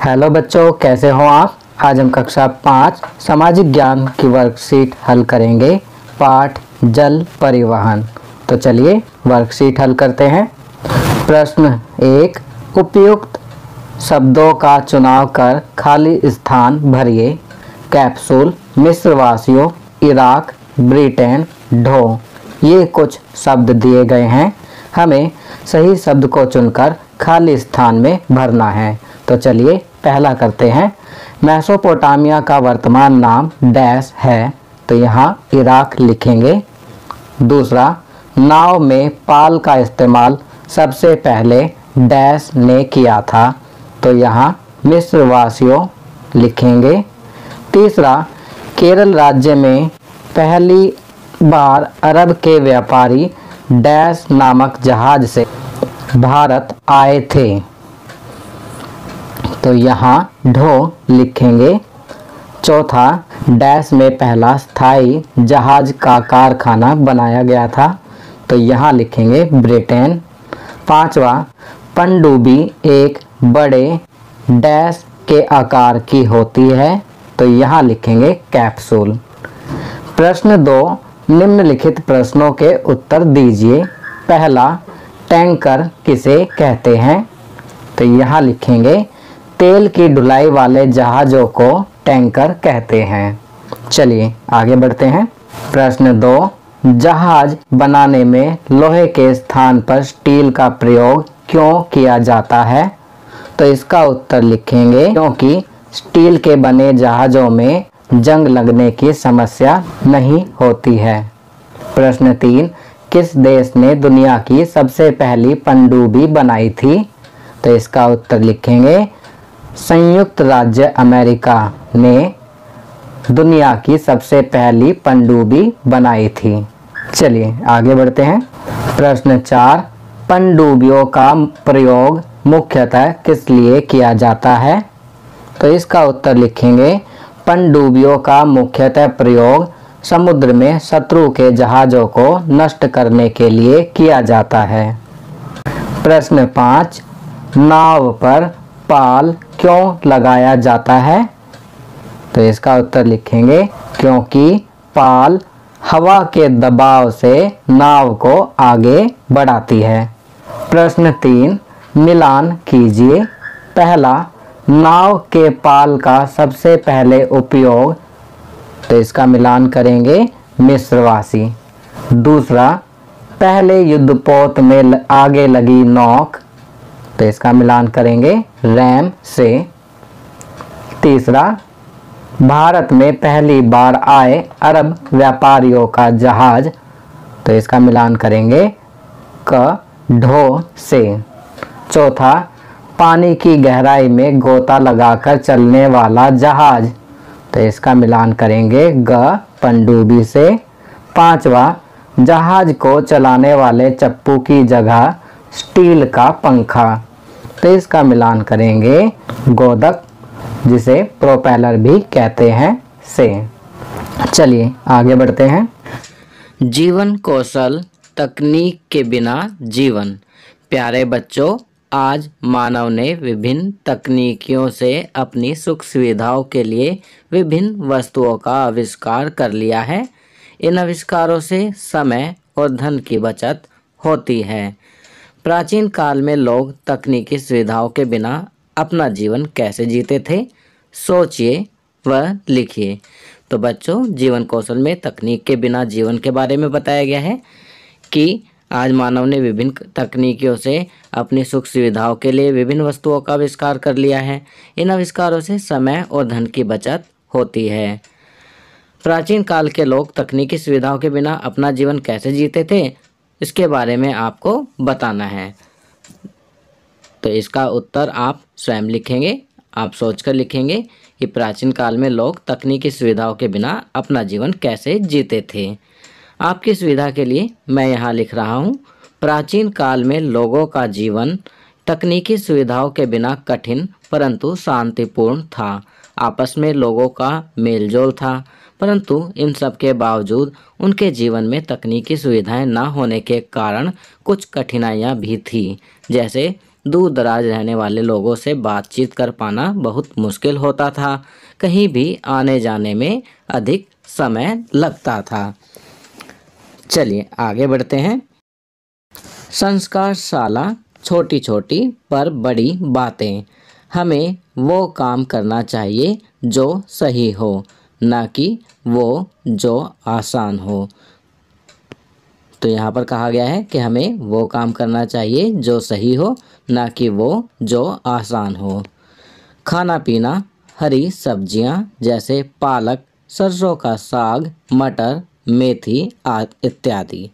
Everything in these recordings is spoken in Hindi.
हेलो बच्चों, कैसे हो आप। आज हम कक्षा 5 सामाजिक ज्ञान की वर्कशीट हल करेंगे, पाठ जल परिवहन। तो चलिए वर्कशीट हल करते हैं। प्रश्न 1, उपयुक्त शब्दों का चुनाव कर खाली स्थान भरिए। कैप्सूल, मिस्रवासियों, इराक, ब्रिटेन, ढो। ये कुछ शब्द दिए गए हैं, हमें सही शब्द को चुनकर खाली स्थान में भरना है। तो चलिए पहला करते हैं। मेसोपोटामिया का वर्तमान नाम डैश है, तो यहाँ इराक लिखेंगे। दूसरा, नाव में पाल का इस्तेमाल सबसे पहले डैश ने किया था, तो यहाँ मिस्रवासियों लिखेंगे। तीसरा, केरल राज्य में पहली बार अरब के व्यापारी डैश नामक जहाज से भारत आए थे, तो यहाँ ढो लिखेंगे। चौथा, डैश में पहला स्थायी जहाज का कारखाना बनाया गया था, तो यहाँ लिखेंगे ब्रिटेन। पांचवा, पनडुब्बी एक बड़े डैश के आकार की होती है, तो यहाँ लिखेंगे कैप्सूल। प्रश्न 2, निम्नलिखित प्रश्नों के उत्तर दीजिए। पहला, टैंकर किसे कहते हैं, तो यहाँ लिखेंगे तेल की ढुलाई वाले जहाज़ों को टैंकर कहते हैं। चलिए आगे बढ़ते हैं। प्रश्न 2, जहाज बनाने में लोहे के स्थान पर स्टील का प्रयोग क्यों किया जाता है, तो इसका उत्तर लिखेंगे क्योंकि स्टील के बने जहाज़ों में जंग लगने की समस्या नहीं होती है। प्रश्न 3, किस देश ने दुनिया की सबसे पहली पनडुब्बी बनाई थी, तो इसका उत्तर लिखेंगे संयुक्त राज्य अमेरिका ने दुनिया की सबसे पहली पनडुब्बी बनाई थी। चलिए आगे बढ़ते हैं। प्रश्न 4, पनडुब्बियों का प्रयोग मुख्यतः किस लिए किया जाता है, तो इसका उत्तर लिखेंगे पनडुब्बियों का मुख्यतः प्रयोग समुद्र में शत्रु के जहाज़ों को नष्ट करने के लिए किया जाता है। प्रश्न 5, नाव पर पाल क्यों लगाया जाता है, तो इसका उत्तर लिखेंगे क्योंकि पाल हवा के दबाव से नाव को आगे बढ़ाती है। प्रश्न 3, मिलान कीजिए। पहला, नाव के पाल का सबसे पहले उपयोग, तो इसका मिलान करेंगे मिस्रवासी। दूसरा, पहले युद्धपोत में आगे लगी नोक, तो इसका मिलान करेंगे रैम से। तीसरा, भारत में पहली बार आए अरब व्यापारियों का जहाज, तो इसका मिलान करेंगे क ढो से। चौथा, पानी की गहराई में गोता लगाकर चलने वाला जहाज, तो इसका मिलान करेंगे ग पनडुब्बी से। पांचवा, जहाज को चलाने वाले चप्पू की जगह स्टील का पंखा, तो इसका मिलान करेंगे गोदक, जिसे प्रोपेलर भी कहते हैं से। चलिए आगे बढ़ते हैं। जीवन कौशल, तकनीक के बिना जीवन। प्यारे बच्चों, आज मानव ने विभिन्न तकनीकियों से अपनी सुख सुविधाओं के लिए विभिन्न वस्तुओं का आविष्कार कर लिया है। इन आविष्कारों से समय और धन की बचत होती है। प्राचीन काल में लोग तकनीकी सुविधाओं के बिना अपना जीवन कैसे जीते थे, सोचिए व लिखिए। तो बच्चों, जीवन कौशल में तकनीक के बिना जीवन के बारे में बताया गया है कि आज मानव ने विभिन्न तकनीकियों से अपनी सुख सुविधाओं के लिए विभिन्न वस्तुओं का आविष्कार कर लिया है। इन आविष्कारों से समय और धन की बचत होती है। प्राचीन काल के लोग तकनीकी सुविधाओं के बिना अपना जीवन कैसे जीते थे, इसके बारे में आपको बताना है। तो इसका उत्तर आप स्वयं लिखेंगे, आप सोचकर लिखेंगे कि प्राचीन काल में लोग तकनीकी सुविधाओं के बिना अपना जीवन कैसे जीते थे। आपकी सुविधा के लिए मैं यहाँ लिख रहा हूँ, प्राचीन काल में लोगों का जीवन तकनीकी सुविधाओं के बिना कठिन परंतु शांतिपूर्ण था। आपस में लोगों का मेलजोल था, परंतु इन सब के बावजूद उनके जीवन में तकनीकी सुविधाएं न होने के कारण कुछ कठिनाइयां भी थी, जैसे दूर दराज रहने वाले लोगों से बातचीत कर पाना बहुत मुश्किल होता था। कहीं भी आने जाने में अधिक समय लगता था। चलिए आगे बढ़ते हैं। संस्कारशाला छोटी छोटी पर बड़ी बातें। हमें वो काम करना चाहिए जो सही हो, ना कि वो जो आसान हो। तो यहाँ पर कहा गया है कि हमें वो काम करना चाहिए जो सही हो, ना कि वो जो आसान हो। खाना पीना, हरी सब्जियाँ जैसे पालक, सरसों का साग, मटर, मेथी आदि इत्यादि।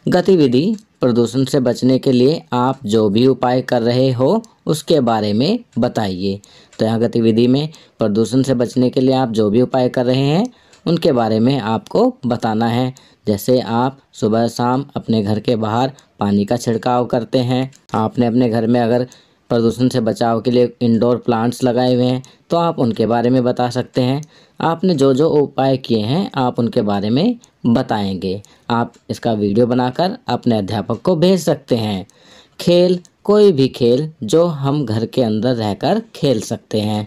गतिविधि, प्रदूषण से बचने के लिए आप जो भी उपाय कर रहे हो उसके बारे में बताइए। तो यहाँ गतिविधि में प्रदूषण से बचने के लिए आप जो भी उपाय कर रहे हैं उनके बारे में आपको बताना है। जैसे आप सुबह शाम अपने घर के बाहर पानी का छिड़काव करते हैं। आपने अपने घर में अगर प्रदूषण से बचाव के लिए इंडोर प्लांट्स लगाए हुए हैं तो आप उनके बारे में बता सकते हैं। आपने जो जो उपाय किए हैं आप उनके बारे में बताएंगे। आप इसका वीडियो बनाकर अपने अध्यापक को भेज सकते हैं। खेल, कोई भी खेल जो हम घर के अंदर रहकर खेल सकते हैं।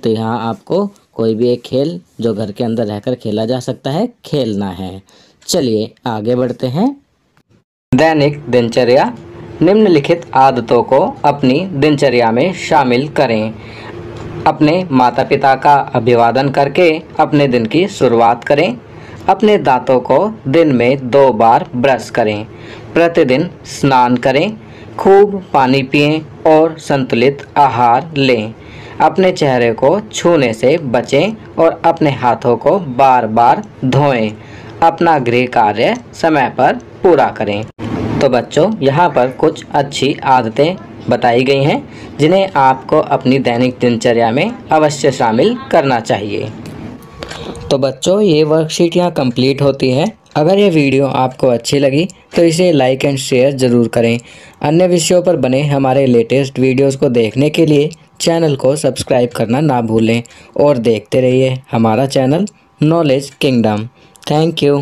तो यहाँ आपको कोई भी एक खेल जो घर के अंदर रहकर खेला जा सकता है खेलना है। चलिए आगे बढ़ते हैं। दैनिक दिनचर्या, निम्नलिखित आदतों को अपनी दिनचर्या में शामिल करें। अपने माता पिता का अभिवादन करके अपने दिन की शुरुआत करें। अपने दांतों को दिन में 2 बार ब्रश करें। प्रतिदिन स्नान करें। खूब पानी पिएं और संतुलित आहार लें। अपने चेहरे को छूने से बचें और अपने हाथों को बार बार धोएं। अपना गृह कार्य समय पर पूरा करें। तो बच्चों, यहाँ पर कुछ अच्छी आदतें बताई गई हैं जिन्हें आपको अपनी दैनिक दिनचर्या में अवश्य शामिल करना चाहिए। तो बच्चों, ये वर्कशीट यहाँ कंप्लीट होती है। अगर ये वीडियो आपको अच्छी लगी तो इसे लाइक एंड शेयर ज़रूर करें। अन्य विषयों पर बने हमारे लेटेस्ट वीडियोस को देखने के लिए चैनल को सब्सक्राइब करना ना भूलें और देखते रहिए हमारा channel knowledge kingdom. Thank you.